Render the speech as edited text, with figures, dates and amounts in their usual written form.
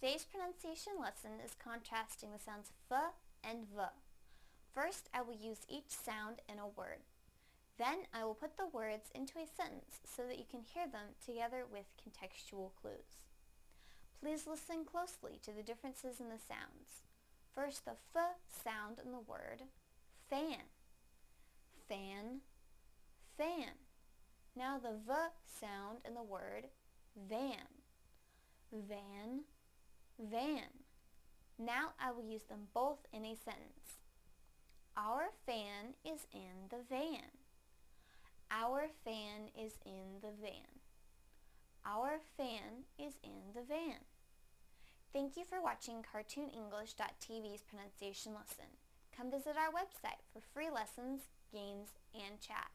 Today's pronunciation lesson is contrasting the sounds f and v. First, I will use each sound in a word. Then I will put the words into a sentence so that you can hear them together with contextual clues. Please listen closely to the differences in the sounds. First, the f sound in the word fan. Fan, fan. Now the v sound in the word van. Van, van. Now I will use them both in a sentence. Our fan is in the van. Our fan is in the van. Our fan is in the van. Thank you for watching CartoonEnglish.tv's pronunciation lesson. Come visit our website for free lessons, games, and chat.